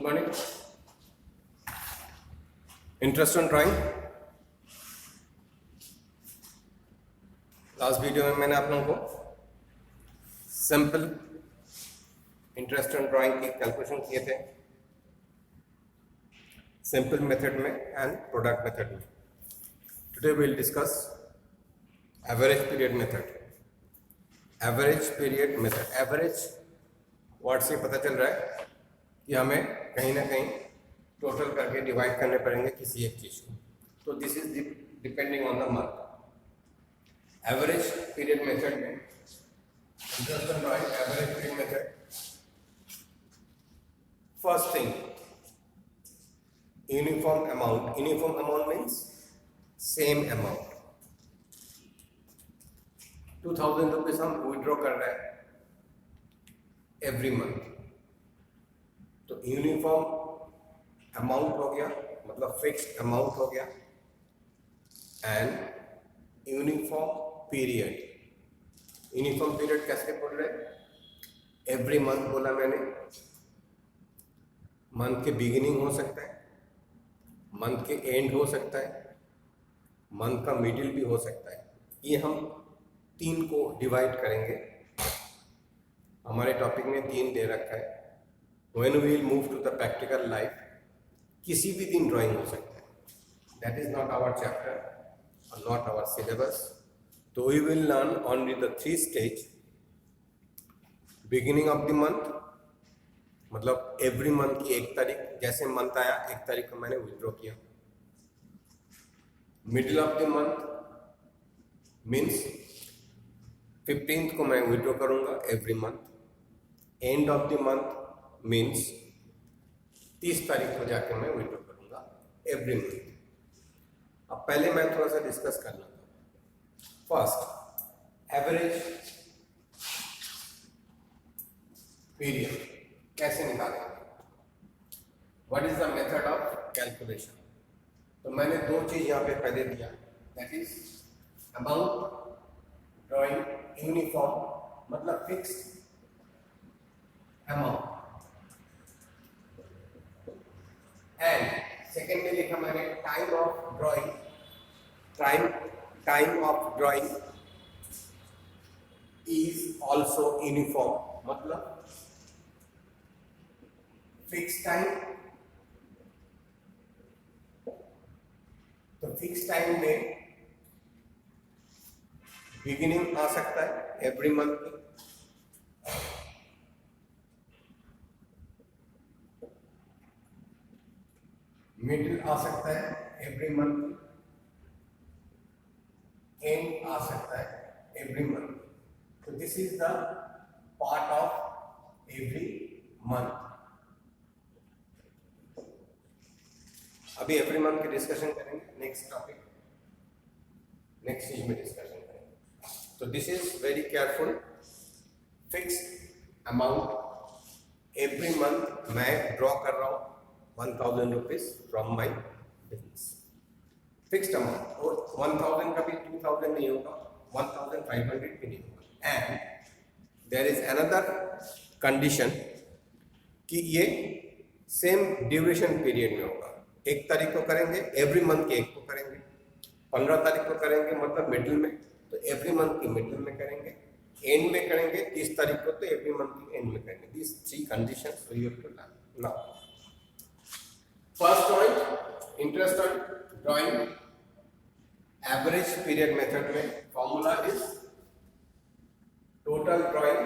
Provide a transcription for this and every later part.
Morning. Interest on drawing. Last video में मैंने आप लोगों को सिंपल इंटरेस्ट ऑन ड्राइंग की कैलकुलेशन किए थे, सिंपल मेथड में एंड प्रोडक्ट मेथड में। Today we will discuss average period method. Average period method, average word से पता चल रहा है कि हमें कहीं ना कहीं टोटल करके डिवाइड करने पड़ेंगे किसी एक चीज को। तो this is depending on the month. Average period method में interest on drawing average period method, first thing uniform amount. Uniform amount means same amount. 2000 rupees हम विड्रॉ कर रहे हैं एवरी मंथ, तो यूनिफॉर्म अमाउंट हो गया, मतलब फिक्स्ड अमाउंट हो गया। And uniform period. Uniform period कैसे बोल रहे हैं? एवरी मंथ बोला मैंने। मंथ के बिगिनिंग हो सकता है, मंथ के एंड हो सकता है, मंथ का मिडिल भी हो सकता है। ये हम 3 को डिवाइड करेंगे। हमारे टॉपिक में 3 दे रखा है। When we will move to the practical life, किसी भी दिन ड्राइंग हो सकता है। That is not our chapter or not our syllabus. So we will learn only the 3 stage. Beginning of the month, मतलब एवरी मंथ की 1 तारीख, जैसे मंथ आया 1 तारीख को मैंने विड्रॉ किया। Middle of the month means 15th को मैं विड्रॉ करूंगा every month. End of the month means 30 तारीख को जाकर मैं विड्रॉ करूंगा एवरी मंथ। अब पहले मैं थोड़ा सा डिस्कस कर लेता हूँ। फर्स्ट, एवरेज पीरियड कैसे निकालेंगे? What is the method of calculation? तो मैंने 2 चीज यहाँ पे पहले दिया, that is amount drawing uniform, मतलब फिक्स्ड अमाउंट। एंड सेकेंड में लिखा मैंने time of drawing. Time of drawing is also uniform, मतलब फिक्स टाइम। तो फिक्स टाइम में बिगिनिंग आ सकता है एवरी मंथ में, मिडिल आ सकता है एवरी मंथ, एंड आ सकता है एवरी मंथ। तो this is the part of every month. अभी एवरी मंथ की डिस्कशन करेंगे, नेक्स्ट टॉपिक, नेक्स्ट चीज में डिस्कशन करेंगे। तो this is very careful. Fixed amount every month मैं ड्रॉ कर रहा हूं 1000 rupees from my business. Fixed amount, और 1000 का भी 2000 नहीं होगा, 1500 भी नहीं होगा। And there is another condition कि ये सेम ड्यूरेशन पीरियड में होगा। 1 तारीख को करेंगे एवरी मंथ के 1 को करेंगे, 15 तारीख को करेंगे मतलब मिडिल में, तो एवरी मंथ की मिडिल में करेंगे, एंड में करेंगे 30 तारीख को तो एवरी मंथ की एंड में करेंगे। This 3 conditions you have to learn now. First point, interest on drawing average period method में फॉर्मूला इज टोटल ड्राइंग,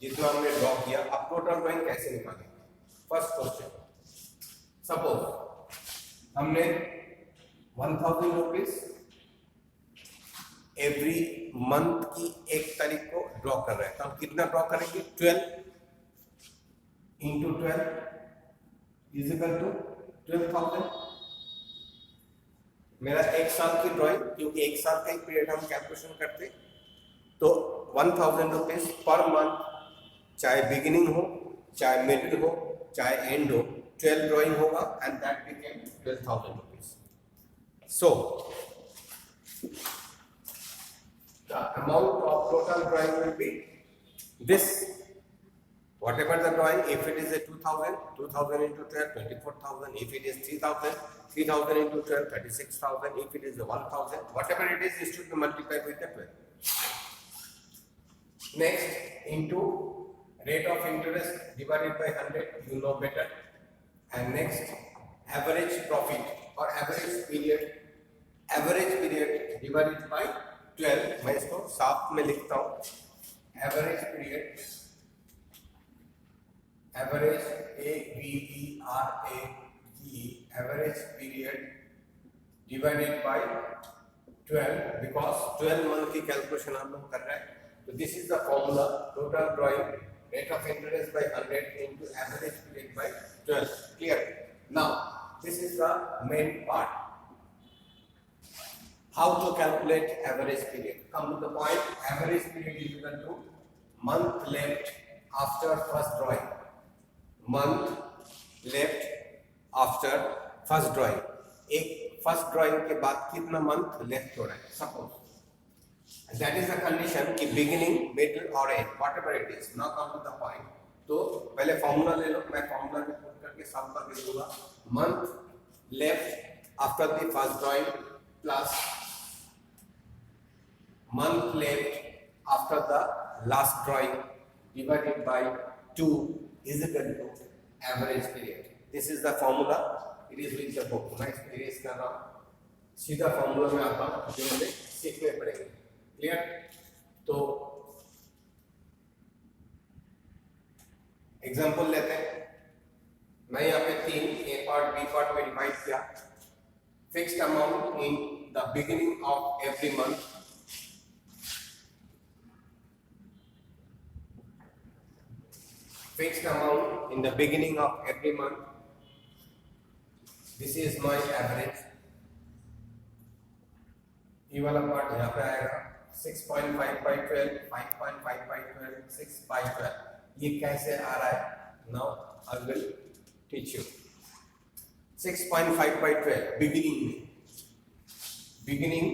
जितना हमने ड्रॉ किया। अब टोटल ड्राइंग कैसे निकालेंगे? फर्स्ट क्वेश्चन, सपोज हमने 1000 रुपीज एवरी मंथ की 1 तारीख को ड्रॉ कर रहे हैं, तो हम कितना ड्रॉ करेंगे? 12 इंटू 12 इज इक्वल टू 12,000। मेरा 1 साल की ड्राइंग, क्योंकि 1 साल का ही पीरियड हम कैलकुलेशन करते, तो 1000 रुपीज पर मंथ, चाहे बिगिनिंग हो, चाहे मिडिल हो, चाहे एंड हो, 12 ड्राइंग होगा and that became 12,000 rupees. So the amount of total drawing will be this. whatever the drawing, if it is a 2000, 2000 into 12, 24,000. If it is 3000, 3000 into 12, 36,000. If it is a 1000, whatever it is, it should be multiplied with the 12. Next, into rate of interest divided by 100, you know better. And next, average profit or average period divided by 12. मैं इसको साफ में लिखता हूँ. Average period, average AVERAGE, average period divided by 12, because 12 month की calculation हम लोग कर रहे हैं. So this is the formula. Total drawing rate of interest by 100 into average period by 12. Clear? Now this is the main part. How to calculate average period? Come to the point. Average period is equal to month left after first drawing. Month left after first drawing. एक first drawing के बाद कितना month left हो रहा है? Suppose. And that is the condition कि beginning, middle or end, whatever it is. Now come to the point. तो पहले formula ले लो. मैं formula में put करके सब कर दूँगा. Month left after the first drawing plus month left after the last drawing divided by 2 is equal to average period. This is the formula. It is with the book. मैं erase कर रहा हूँ. सीधा formula में आता हूँ जो हमें सीखने पड़ेंगे. Clear? तो एग्जाम्पल लेते हैं. मैं यहाँ पे 3 A part B part में डिवाइड किया. Fixed amount in the beginning of every month. Fixed amount in the beginning of every month. This is my average. ये वाला पार्ट यहाँ पे आएगा 6.5 by 12, 5.5 by 12, 6 by 12. ये कैसे आ रहा है? Now I will teach you. 6.5 by 12 beginning में. Beginning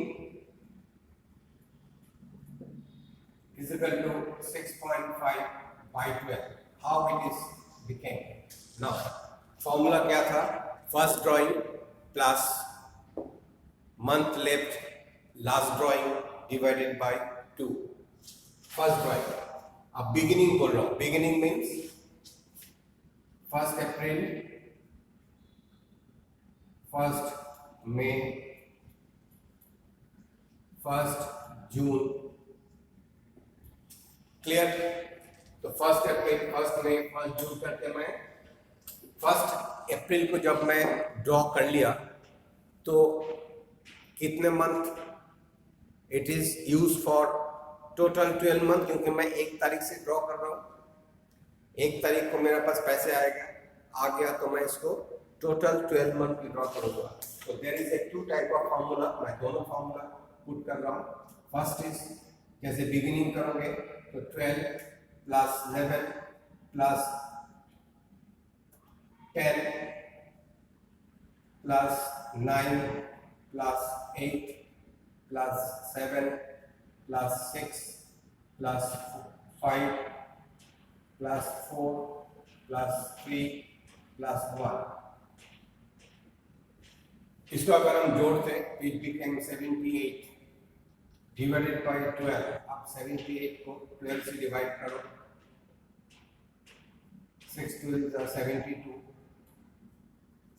is equal to 6.5 by 12. How it is became? Now formula क्या था? First drawing plus month left last drawing divided by 2. First drawing. अब beginning बोल रहा हूँ. Beginning means 1st April, 1st May, 1st June. Clear? तो 1st April, 1st May, 1st June करके मैं 1st April को जब मैं ड्रॉ कर लिया तो कितने month it is use for total 12 month, क्योंकि मैं 1 तारीख से ड्रॉ कर रहा हूँ. 1 तारीख को मेरे पास पैसे आ गया तो मैं इसको टोटल 12 मंथ की ड्रॉ करूँगा. तो there is a 2 type of formula. मैं दोनों फार्मूला पुट कर रहा हूँ. फर्स्ट इज जैसे बिगिनिंग करोगे तो 12 plus 11 plus 10 plus 9 plus 8 plus 7 plus 6 plus 5 plus 4 plus 3 plus 1. इसको अगर हम जोड़ते इट बिकेम 78 डिवाइडेड बाय 12. आप 78 को 12 से डिवाइड करो. 6 2 is 72.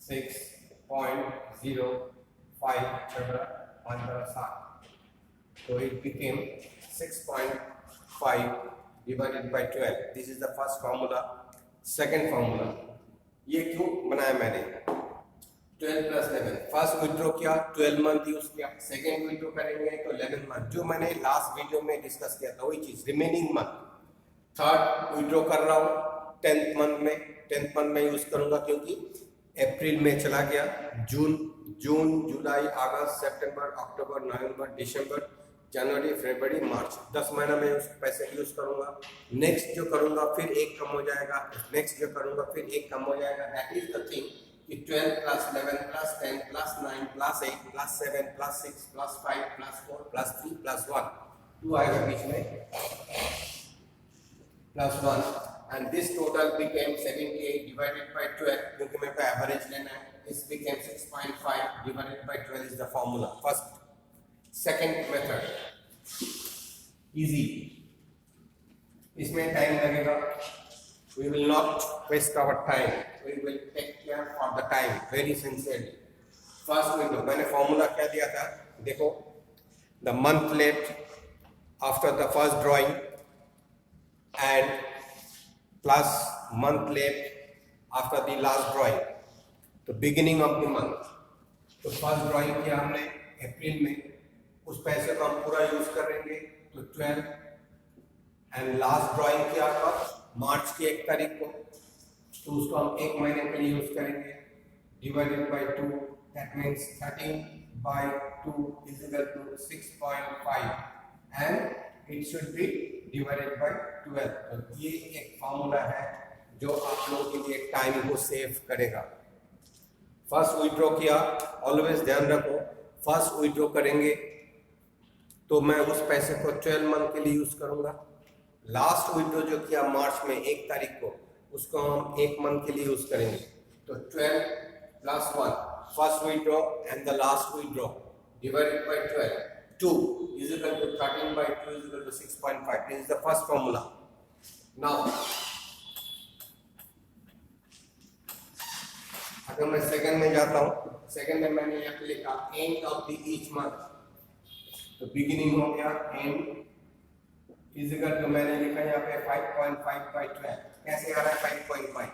6.05 7. So it became 6.5 divided by 12. This is the first formula. Second formula. ये क्यों बनाया मैंने? 12 plus 11. फर्स्ट विड्रॉ किया 12 मंथ यूज किया. सेकेंड विड्रॉ करेंगे तो 11 मंथ, जो मैंने लास्ट वीडियो में डिस्कस किया था वही चीज. Remaining month. थर्ड विड्रॉ कर रहा हूँ 10th मंथ में. 10th मंथ में यूज करूंगा क्योंकि अप्रैल में चला गया. जून, जुलाई, अगस्त, सितंबर, अक्टूबर, नवंबर, दिसंबर, जनवरी, फरवरी, मार्च. 10 महीना में उस पैसे यूज करूंगा. नेक्स्ट जो करूंगा फिर 1 कम हो जाएगा. नेक्स्ट जो करूंगा फिर 1 कम हो जाएगा. दैट इज द थिंग कि 12 plus 11 plus 10 plus 9 plus 8 plus 7 plus 6 plus 5 plus 4 plus 3 plus 1. 2 आएगा बीच में plus 1. and this total became 78 divided by 12 क्योंकि मेरे को एवरेज लेना है. This became 6.5 divided by 12 is the formula. First, second method, easy. इसमें time लगेगा. We will not waste our time. We will take care of the time very sincerely. First window, मैंने formula क्या दिया था? देखो, the month left after the first drawing and plus month left after the last drawing. तो beginning of the month. तो first drawing किया हमने अप्रैल में, उस पैसे को हम पूरा यूज करेंगे तो 12, एंड लास्ट ड्राइंग किया आपका मार्च की 1 तारीख को, तो उसको हम 1 महीने के लिए यूज करेंगे. Divided by 2, that means 13 by 2 is equal to 6.5 and it should be divided by 12. तो ये एक फॉर्मूला है जो आप लोगों के लिए टाइम को सेव करेगा. फर्स्ट विड्रॉ किया, ऑलवेज ध्यान रखो, फर्स्ट विड्रॉ करेंगे तो मैं उस पैसे को 12 मंथ के लिए यूज करूंगा. लास्ट विड्रॉ जो किया मार्च में 1 तारीख को, उसको हम 1 मंथ के लिए यूज करेंगे. तो 12 plus 1, first withdraw and the last withdraw divided by 12, 2 is equal to 13 by 2 is equal to 6.5. This is the first formula. Now अगर मैं सेकंड में जाता हूँ, सेकंड में मैंने यहाँ पे लिखा end of the each month. तो बिगिनिंग हो गया, एंड इज इक्वल टू मैंने लिखा यहाँ पे 5.5 by 12. कैसे आ रहा है 5.5?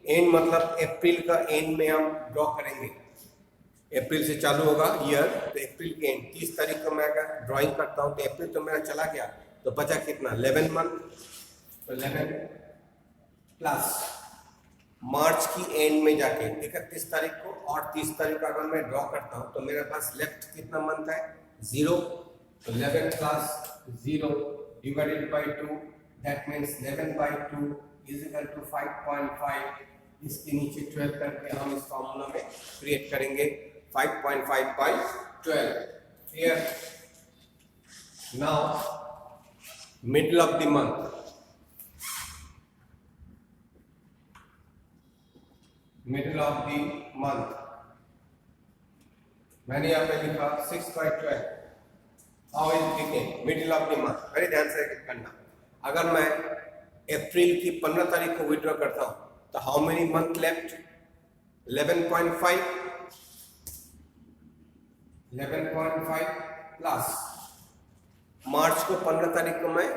एंड मतलब अप्रैल का एंड में हम ड्रॉ करेंगे. अप्रैल से चालू होगा ईयर, तो अप्रैल के एंड 30 तारीख को मैं अगर ड्राइंग करता हूँ तो अप्रैल तो मेरा चला गया, तो बचा कितना 11 मंथ. तो 11 प्लस मार्च की एंड में जाके 31 तारीख को और 30 तारीख को अगर मैं ड्रॉ करता हूँ तो मेरे पास लेफ्ट कितना मंथ है 0. तो 11 plus 0 divided by 2, that means 11 by 2 is equal to 5.5. इसके नीचे 12 करके हम इस फॉर्मूला में क्रिएट करेंगे 5.5 by 12. Here now middle of the month, middle of the month मैंने यहाँ पे लिखा 6 by 12. How is became middle of the month. Very ध्यान से करना. अगर मैं अप्रैल की 15 तारीख को विड्रॉ करता हूँ तो how many month left? 11.5. 11.5 plus March को 15 तारीख को मैं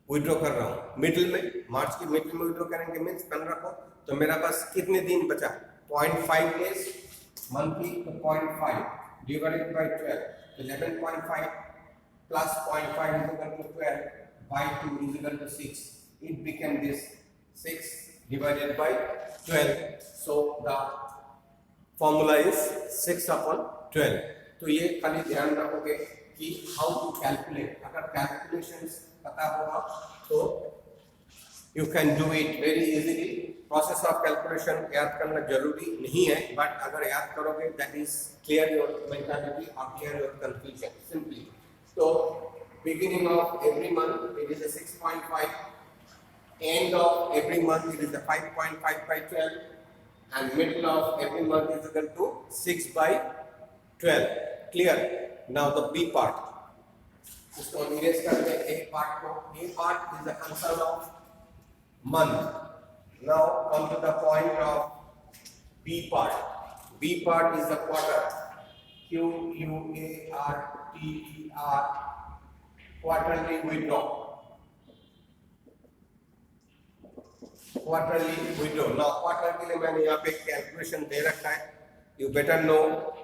विड्रॉ कर रहा हूँ मिडिल में, मार्च की मिडिल में विड्रॉ करेंगे मीन्स 15 को, तो मेरा पास कितने दिन बचा? 0.5 डेज मंथली. तो 0.5 divided by 12, 11.5 plus 0.5 is equal to 12 by 2 is equal to 6. It became this 6 divided by 12. So the formula is 6 upon 12. तो ये खाली ध्यान रखोगे कि how to calculate. अगर calculations पता होगा तो you can do it very easily. Process of calculation याद करना जरूरी नहीं है, but अगर याद करोगे that is clear your mentality or clear your confusion simply. So beginning of every month it is a 6.5, end of every month it is a 5.5 by 12, and middle of every month is equal to 6 by 12. Clear? Now the B part. उसको erase करते हैं A part को. A part is the concern of month. Now come to the point of B part. B part is the quarter. Quarter, quarterly withdraw. Quarterly withdraw. Now quarter के लिए मैंने यहाँ पे calculation दे रखा है. You better know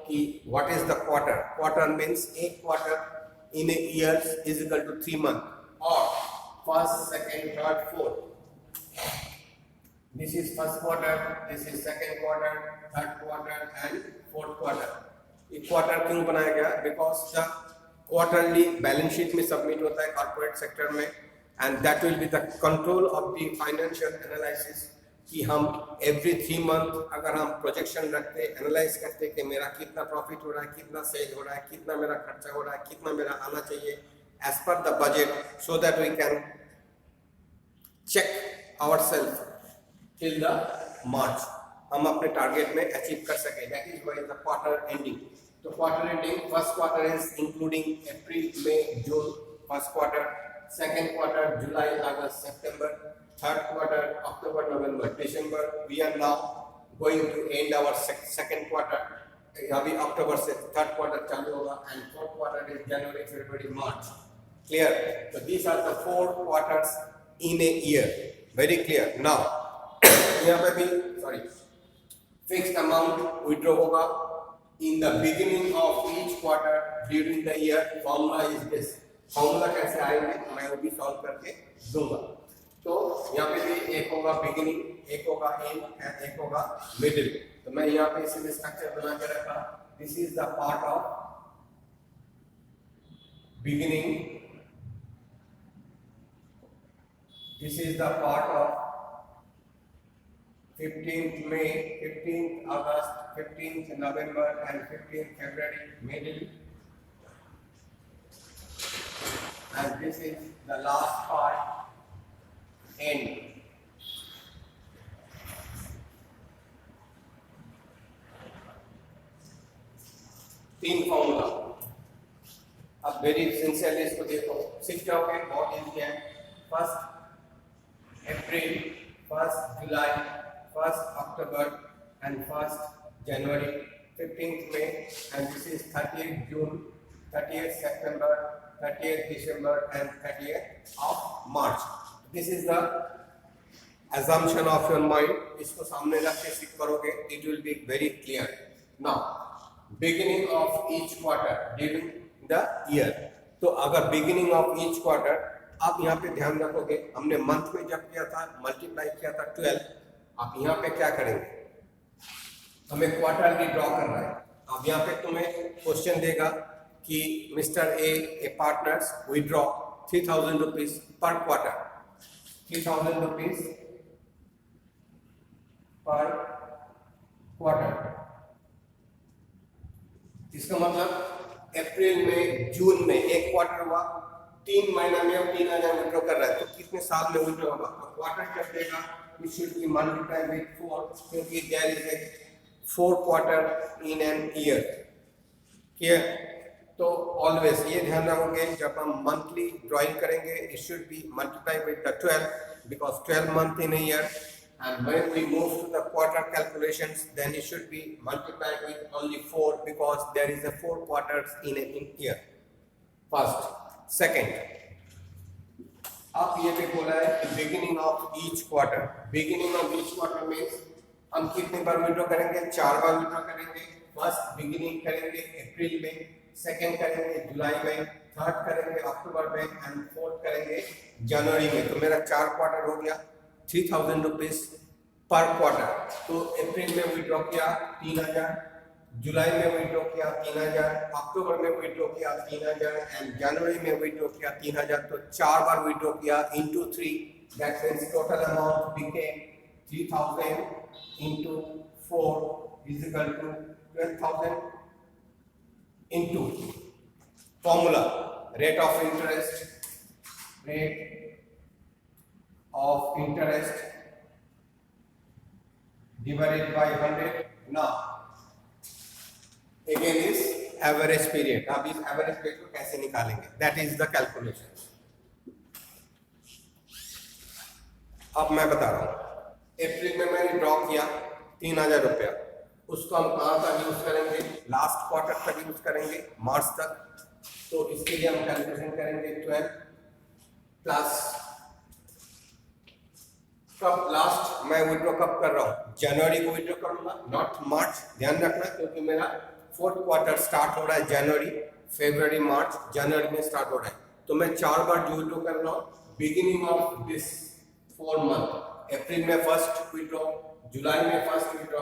कि what is the quarter. Quarter means a quarter in a year is equal to 3 months, or first, second, third, fourth. This is first quarter, this is second quarter, third quarter and fourth quarter. ये quarter क्यों बनाया गया? Because the quarterly balance sheet में submit होता है corporate sector में, and that will be the control of the financial analysis कि हम एवरी 3 मंथ अगर हम प्रोजेक्शन रखते हैं, एनालाइज करते हैं कि मेरा कितना प्रॉफिट हो रहा है, कितना सेल हो रहा है, कितना मेरा खर्चा हो रहा है, कितना मेरा आना चाहिए as per the budget, so that we can check our self till the March, हम अपने टारगेट में अचीव कर सके। That is why the quarter ending. तो quarter ending, first quarter is including April, May, June, first quarter, second quarter July, August, September, third quarter October, November, December. We are now going to end our second quarter. अभी अक्टूबर से third quarter चालू होगा and fourth quarter is January, February, March. Clear? तो these are the 4 quarters in a year. Very clear. Now यहाँ पे भी sorry fixed amount withdraw होगा in the beginning of each quarter during the year. Formula is this. Formula कैसे आएंगे मैं वो भी सॉल्व करके दूंगा। तो यहाँ पे भी एक होगा बिगिनिंग, एक होगा एंड एंड एक होगा मिडिल। तो मैं यहाँ पे इसी स्ट्रक्चर बना के रखा। This is the part of beginning, this is the part of 15th May, 15th August, 15th November and 15th February, middle, and this is the last part, end. तीन फॉर्मूला। अब वेरी सिंसियरली इसको देखो, सीख जाओगे, बहुत easy है। First April, 1st July, 1st October and 1st January, 15th May and this is 30th June, 30th September, 30th December and 30th of March. This is the assumption of your mind. इसको सामने रख के सीख करोगे, it will be very clear. Now, beginning of each quarter during the year. तो अगर beginning of each quarter आप यहाँ पे ध्यान रखोगे, हमने मंथ में जब किया था मल्टीप्लाई किया था 12। आप यहाँ पे क्या करेंगे, हमें क्वार्टरली ड्रॉ करना है। अब यहाँ पे तुम्हें क्वेश्चन देगा कि mister A partners withdraw 3000 rupees per quarter, 3000 rupees per quarter. इसका मतलब अप्रैल में, जून में एक क्वार्टर हुआ, 3 महीना में हम 3000 विड्रॉ कर रहे हैं, तो कितने साल में विड्रॉ होगा? तो क्वार्टर जब देगा it should be multiply with 4 क्योंकि there is a 4 quarter in an year. Clear? तो ऑलवेज ये ध्यान रखोगे जब हम मंथली ड्राइंग करेंगे it should be multiply with the 12 because 12 month in a year and when we move to the quarter calculations then it should be multiplied with only 4 because there is a 4 quarters in a year. First, second, अब ये भी बोला है कि beginning of each quarter, beginning of each quarter means हम कितने बार withdraw करेंगे? 4 बार विड्रॉ करेंगे। फर्स्ट बिगिनिंग करेंगे अप्रैल में, सेकंड करेंगे जुलाई में, थर्ड करेंगे अक्टूबर में एंड फोर्थ करेंगे जनवरी में। तो मेरा 4 क्वार्टर हो गया, 3000 रुपीज पर क्वार्टर। तो अप्रैल में विड्रॉ किया 3000, जुलाई में विड्रॉ किया 3000, अक्टूबर में विड्रॉ किया 3000 एंड जनवरी में विड्रॉ किया 3000। तो 4 बार विड्रॉ किया into 3, that means total amount became 3000 into 4 is equal to 12000 into formula rate of interest, rate of interest divided by 100. Now again is average period. अब इस average period को कैसे निकालेंगे? That is the calculation. अब मैं बता रहा हूँ, अप्रैल में मैंने ड्रॉ किया 3000 रुपया, उसको हम कहाँ तक यूज करेंगे? लास्ट क्वार्टर तक यूज करेंगे, मार्च तक। तो इसके लिए हम कैलकुलेशन करेंगे 12 प्लस कब लास्ट मैं विड्रॉ कब कर रहा हूँ? जनवरी को विड्रॉ करूंगा, नॉट मार्च। ध्यान रखना क्योंकि मेरा फोर्थ क्वार्टर स्टार्ट हो रहा है जनवरी, फरवरी, मार्च, जनवरी में स्टार्ट हो रहा है। तो मैं 4 बार जो विड्रॉ कर रहा हूँ बिगिनिंग ऑफ दिस 4 मंथ। अप्रैल में फर्स्ट विड्रॉ, जुलाई में फर्स्ट विड्रॉ,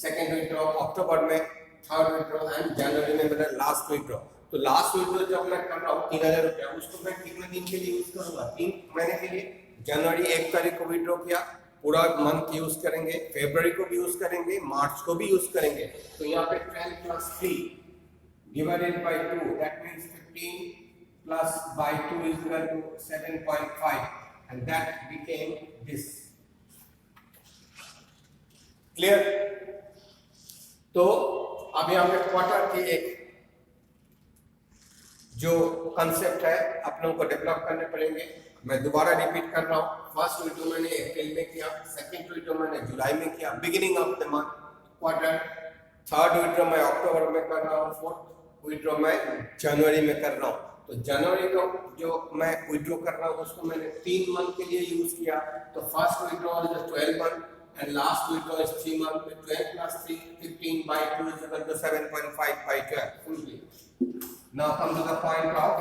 सेकेंड विड्रॉ, अक्टूबर में थर्ड विड्रॉ एंड जनवरी में मेरा लास्ट विड्रॉ। तो लास्ट विड्रॉ जब मैं कर रहा हूँ 3000 रुपया, उसको मैं कितने दिन के लिए यूज करूंगा? 3 महीने के लिए। जनवरी 1 तारीख को विड्रॉ किया, पूरा मंथ यूज करेंगे, फरवरी को भी यूज करेंगे, मार्च को भी यूज करेंगे। तो यहाँ पे 12 plus 3 divided by 2 that means 15 plus by 2 is equal to 7.5 and that became this. Clear? तो अब यहाँ पे क्वार्टर की एक जो कंसेप्ट है आप लोगों को डेवलप करने पड़ेंगे। मैं दोबारा रिपीट कर रहा हूँ। फर्स्ट विड्रॉ मैंने अप्रैल में किया, सेकंड विड्रॉ मैंने जुलाई में किया, beginning of the month quarter. Third withdraw मैं अक्टूबर में कर रहा हूँ, फोर्थ विड्रॉ मैं जनवरी में कर रहा हूँ। तो जनवरी को जो मैं विड्रॉ कर रहा हूँ उसको मैंने 3 मंथ के लिए यूज किया। तो first withdraw is 12 month and last withdraw is 3 month. 12 plus 3 15 by 2 is equal to 7.5 by 12 simply. Now come to the point of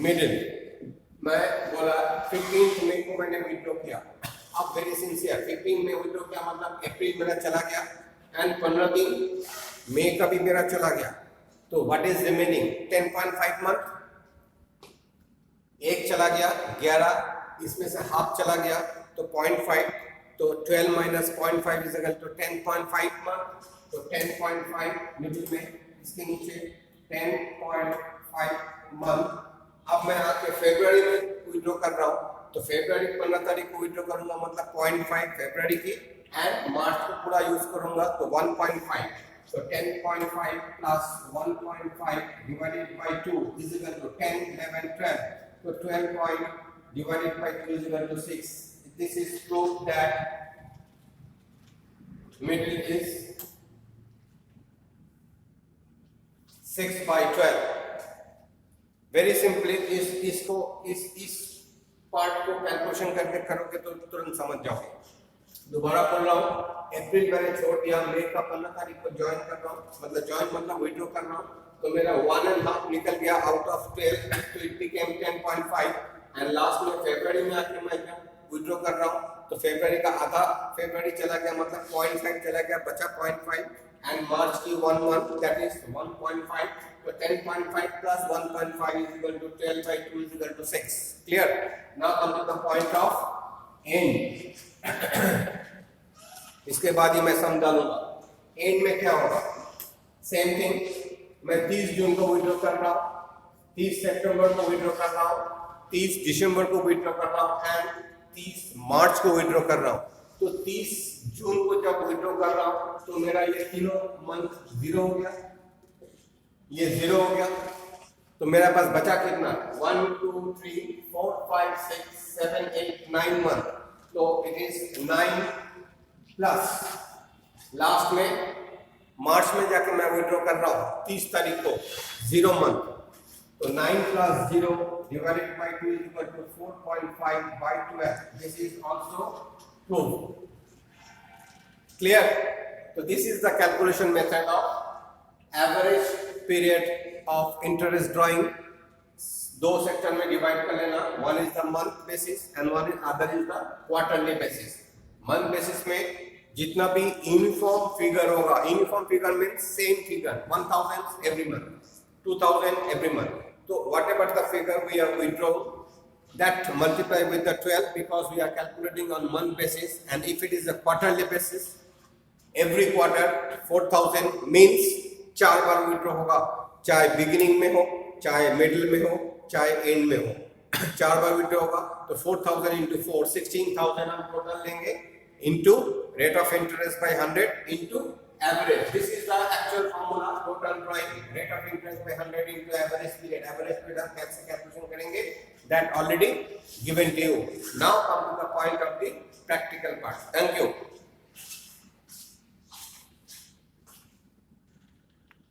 middle. मैं बोला 15 मई को मैंने विड्रॉ किया। अब वेरी सिंसियर 15 में विड्रॉ किया मतलब अप्रैल मेरा चला गया एंड 15 दिन मई का भी मेरा चला गया। तो व्हाट इज रिमेनिंग 10.5 मंथ। एक चला गया 11, इसमें से हाफ चला गया तो 0.5, तो 12 minus 0.5 is equal to 10.5 month. तो 10.5 मिडिल में इसके नीचे 10.5 मंथ। अब मैं आके फरवरी में विड्रॉ कर रहा हूँ तो फरवरी 15 तारीख को विड्रॉ करूंगा मतलब 0.5 फरवरी की एंड मार्च को पूरा यूज करूंगा तो 1.5। So 10.5 plus 1.5 divided by 2 is equal to 10, 11, 12. So 12 point divided by 2 is equal to 6. This is proof that middle is 6 by 12. Very simply इस पार्ट को कैलकुलेशन करके करोगे तो तुरंत समझ जाओगे। दोबारा बोल रहा हूँ, अप्रैल मैंने छोड़ दिया, मई का 15 तारीख को ज्वाइन कर रहा हूँ, मतलब ज्वाइन मतलब विड्रॉ कर रहा हूँ तो मेरा 1.5 निकल गया आउट ऑफ 12 तो इट बिकेम 10.5 एंड लास्ट में फरवरी में आके मैं विड्रॉ कर रहा हूँ तो फरवरी का आधा फरवरी चला गया मतलब 0.5 चला गया, बचा 0.5 एंड मार्च की 1 मंथ दैट इज 1.5। तो 10.5 plus 1.5 is equal to 12 by 2 is equal to 6. Clear? Now come to the point of end. इसके बाद ही मैं सम डालूंगा। एंड में क्या होगा? सेम थिंग, मैं 30 जून को विड्रॉ कर रहा हूँ, 30 सितंबर को विड्रॉ कर रहा हूँ, 30 दिसंबर को विड्रॉ कर रहा हूँ एंड 30 मार्च को विड्रॉ कर रहा हूँ। तो 30 जून को जब विड्रॉ कर रहा हूँ तो मेरा ये तीनों मंथ 0 हो गया, ये 0 हो गया। तो मेरे पास बचा कितना? 1 2 3 4 5 6 7 8 9 मंथ। तो इट इज 9 प्लस लास्ट में मार्च में जाके मैं विड्रॉ कर रहा हूँ 30 तारीख को 0 मंथ। तो 9 plus 0 divided by 2 is equal to 4.5 by 12. This is also proved. Clear? So this is the calculation method of average period of interest drawing. दो सेक्शन में डिवाइड कर लेना, one is the month basis and one is other is the quarterly basis. Month basis में जितना भी uniform figure होगा, uniform figure means same figure 1000 every month, 2000 every month. तो whatever the figure we are withdrawn, that multiply with the 12 because we are calculating on month basis, and if it is a quarterly basis, every quarter 4000 means 4 बार withdraw होगा, चाहे beginning में हो, चाहे middle में हो, चाहे एंड में हो। 4 बार विड्रॉ होगा तो 4000 into 4 16000 हम टोटल लेंगे into rate of interest by 100 into average. This is the actual formula, total drawing rate of interest by 100 into average period. Average period हम कैसे कैलकुलेशन करेंगे? That already given to you. Now come to the point of the practical part. Thank you.